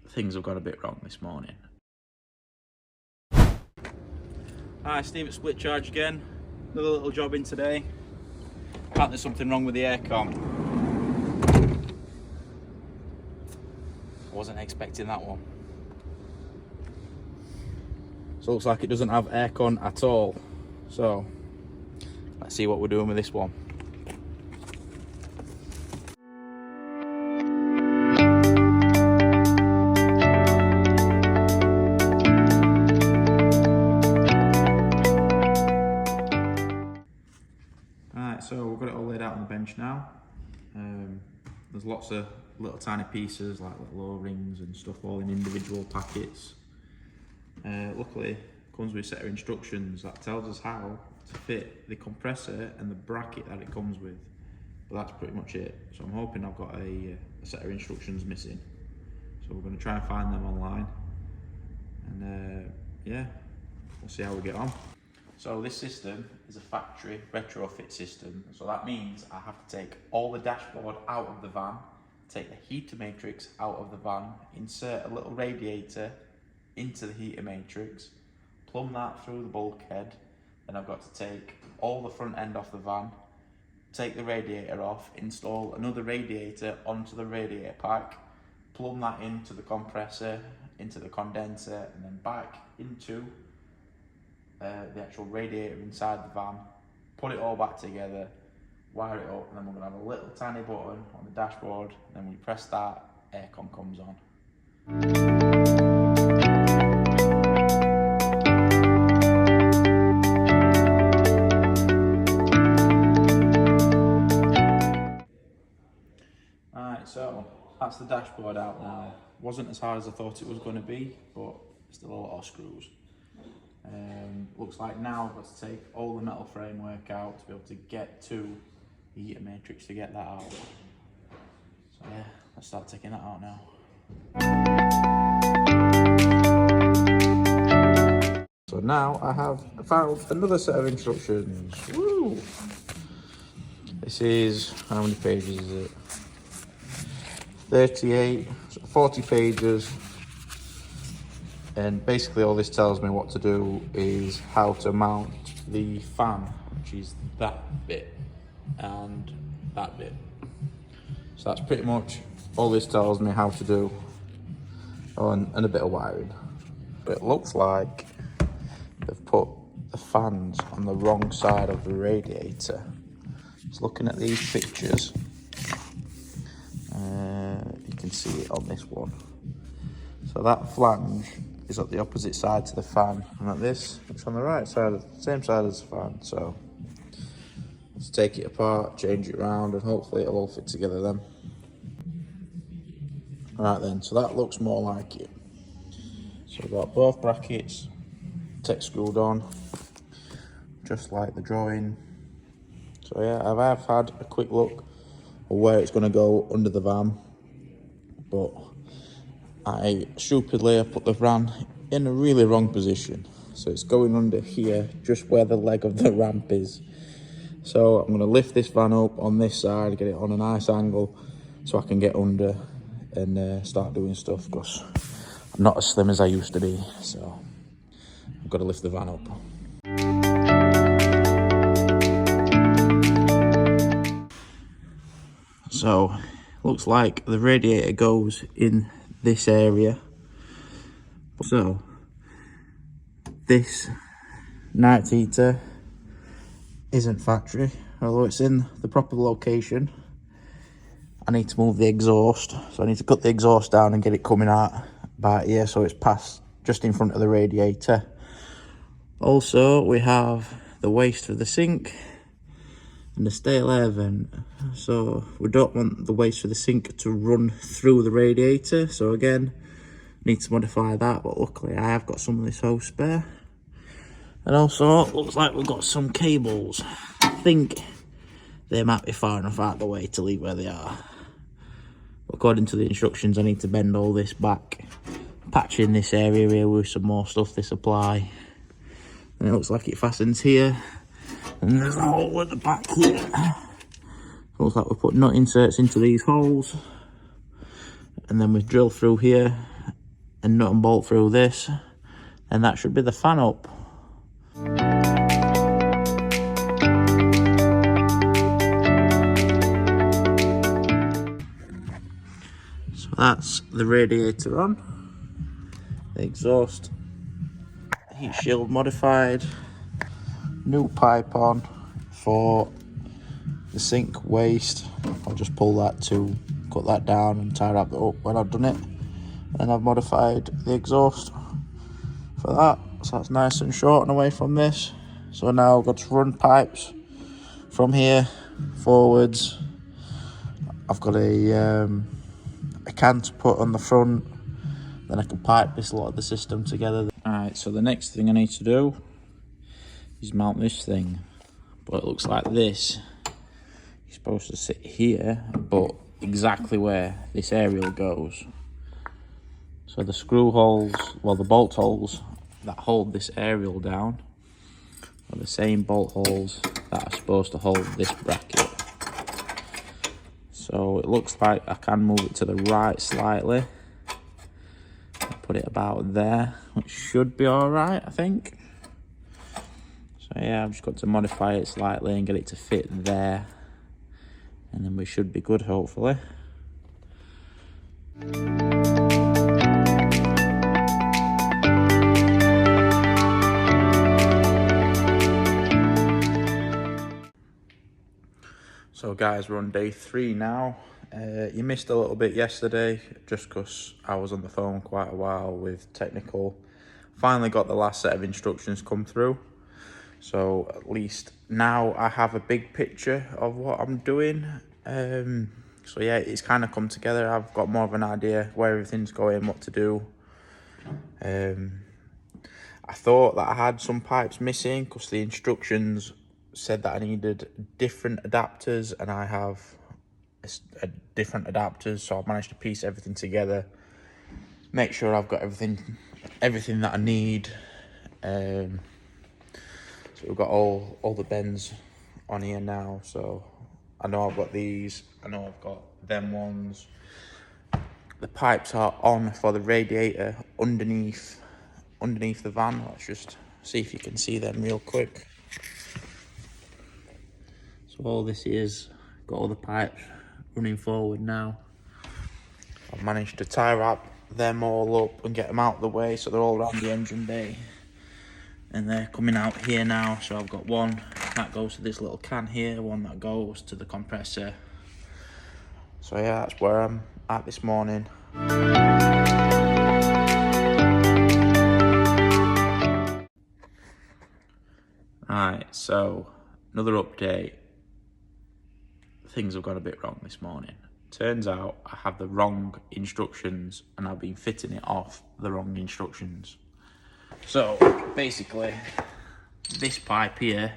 things have got a bit wrong this morning. Hi, Steve at Split Charge again. Another little job in today. Apparently there's something wrong with the AirCon. I wasn't expecting that one. So it looks like it doesn't have AirCon at all. So let's see what we're doing with this one. Alright, so we've got it all laid out on the bench now. There's lots of little tiny pieces like little O-rings and stuff all in individual packets. Luckily it comes with a set of instructions that tells us how to fit the compressor and the bracket that it comes with. But that's pretty much it. So I'm hoping I've got a set of instructions missing. So we're going to try and find them online. And yeah, we'll see how we get on. So this system is a factory retrofit system. So that means I have to take all the dashboard out of the van, take the heater matrix out of the van, insert a little radiator into the heater matrix, plumb that through the bulkhead, then I've got to take all the front end off the van, take the radiator off, install another radiator onto the radiator pack, plumb that into the compressor, into the condenser, and then back into the actual radiator inside the van, put it all back together, wire it up, and then we're going to have a little tiny button on the dashboard, and then we press that, AirCon comes on. Alright, so that's the dashboard out now. Wasn't as hard as I thought it was going to be, but still a lot of screws. Looks like now I've got to take all the metal framework out to be able to get to the heater matrix to get that out. So yeah, let's start taking that out now. So now I have found another set of instructions. Woo! This is, how many pages is it? 38, so 40 pages. And basically all this tells me what to do is how to mount the fan, which is that bit and that bit. So that's pretty much all this tells me how to do. Oh, and a bit of wiring. But it looks like they've put the fans on the wrong side of the radiator. Just looking at these pictures, you can see it on this one. So that flange is at the opposite side to the fan, and like this, it's on the right side, same side as the fan. So let's take it apart, change it around, and hopefully it'll all fit together then. Right then, so that looks more like it. So we've got both brackets tech screwed on, just like the drawing. So yeah, I've had a quick look at where it's going to go under the van, but I stupidly put the van in a really wrong position. So it's going under here, just where the leg of the ramp is. So I'm going to lift this van up on this side, get it on a nice angle so I can get under and start doing stuff, because I'm not as slim as I used to be. So I've got to lift the van up. So looks like the radiator goes in this area. So this night heater isn't factory, although it's in the proper location. I need to move the exhaust, so I need to cut the exhaust down and get it coming out about here so it's past just in front of the radiator. Also we have the waste for the sink and the stale air vent. So we don't want the waste for the sink to run through the radiator, so again need to modify that, but luckily I have got some of this hose spare. And also looks like we've got some cables. I think they might be far enough out of the way to leave where they are. According to the instructions, I need to bend all this back, patch in this area here with some more stuff they supply. And it looks like it fastens here. And there's a hole at the back here. Looks like we put nut inserts into these holes. And then we drill through here and nut and bolt through this, and that should be the fan up. So that's the radiator on, the exhaust heat shield modified, new pipe on for the sink waste. I'll just pull that to cut that down and tie that up when I've done it. And I've modified the exhaust for that, so that's nice and short and away from this. So now I've got to run pipes from here forwards. I've got a can to put on the front, then I can pipe this lot of the system together. Alright, so the next thing I need to do is mount this thing, but it looks like this. You're supposed to sit here, but exactly where this aerial goes. So the screw holes, well, the bolt holes that hold this aerial down are the same bolt holes that are supposed to hold this bracket. So it looks like I can move it to the right slightly. Put it about there, which should be alright, I think. So yeah, I've just got to modify it slightly and get it to fit there. And then we should be good, hopefully. So guys, we're on day 3 now. You missed a little bit yesterday just because I was on the phone quite a while with technical. Finally got the last set of instructions come through. So at least now I have a big picture of what I'm doing. So yeah, it's kind of come together. I've got more of an idea where everything's going, what to do. I thought that I had some pipes missing because the instructions said that I needed different adapters, and I have different adapters, so I've managed to piece everything together, make sure I've got everything that I need. So we've got all the bends on here now, so I know I've got these, I know I've got them ones. The pipes are on for the radiator underneath the van. Let's just see if you can see them real quick. So all this is, got all the pipes running forward now. I've managed to tie wrap them all up and get them out of the way so they're all around the engine bay. And they're coming out here now, so I've got one that goes to this little can here, one that goes to the compressor. So yeah, that's where I'm at this morning. Right, so another update. Things have gone a bit wrong this morning. Turns out I have the wrong instructions and I've been fitting it off the wrong instructions. So basically, this pipe here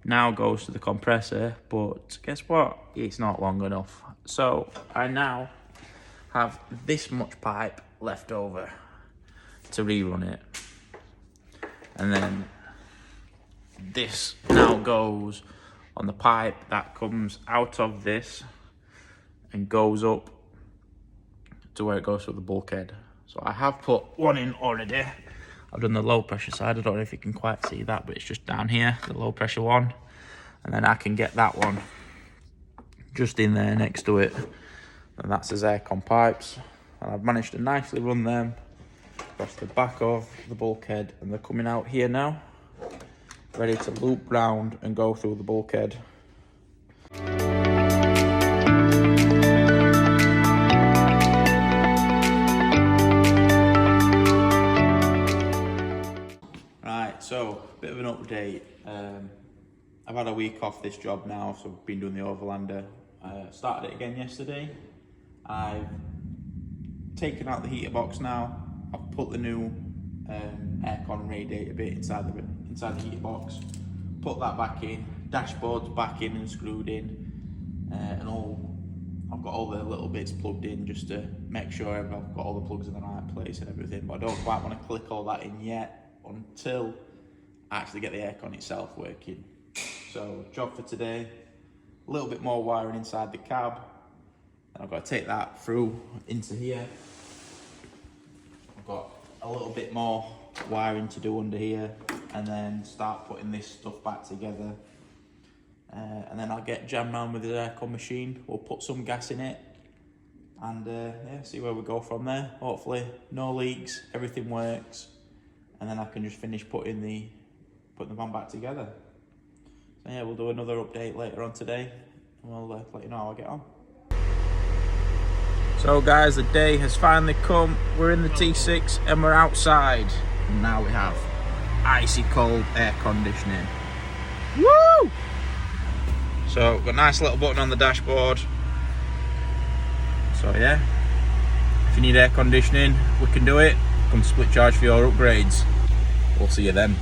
now goes to the compressor, but guess what? It's not long enough. So I now have this much pipe left over to rerun it. And then this now goes on the pipe that comes out of this and goes up to where it goes to the bulkhead. So I have put one in already. I've done the low pressure side. I don't know if you can quite see that, but it's just down here, the low pressure one. And then I can get that one just in there next to it. And that's his AirCon pipes. And I've managed to nicely run them across the back of the bulkhead, and they're coming out here now, ready to loop round and go through the bulkhead. Right, so bit of an update. I've had a week off this job now, so I've been doing the Overlander. Started it again yesterday. I've taken out the heater box now. I've put the new AirCon radiator bit inside the heater box. Put that back in. Dashboard's back in and screwed in, and I've got all the little bits plugged in just to make sure I've got all the plugs in the right place and everything. But I don't quite want to click all that in yet until I actually get the AirCon itself working. So job for today, a little bit more wiring inside the cab, and I've got to take that through into here. I've little bit more wiring to do under here, and then start putting this stuff back together. And then I'll get jammed around with the aircon machine. We'll put some gas in it, and yeah, see where we go from there. Hopefully no leaks, everything works, and then I can just finish putting the van back together. So yeah, we'll do another update later on today, and we'll let you know how I get on. So guys, the day has finally come. We're in the T6 and we're outside. And now we have icy cold air conditioning. Woo! So we've got a nice little button on the dashboard. So yeah, if you need air conditioning, we can do it. Come split charge for your upgrades. We'll see you then.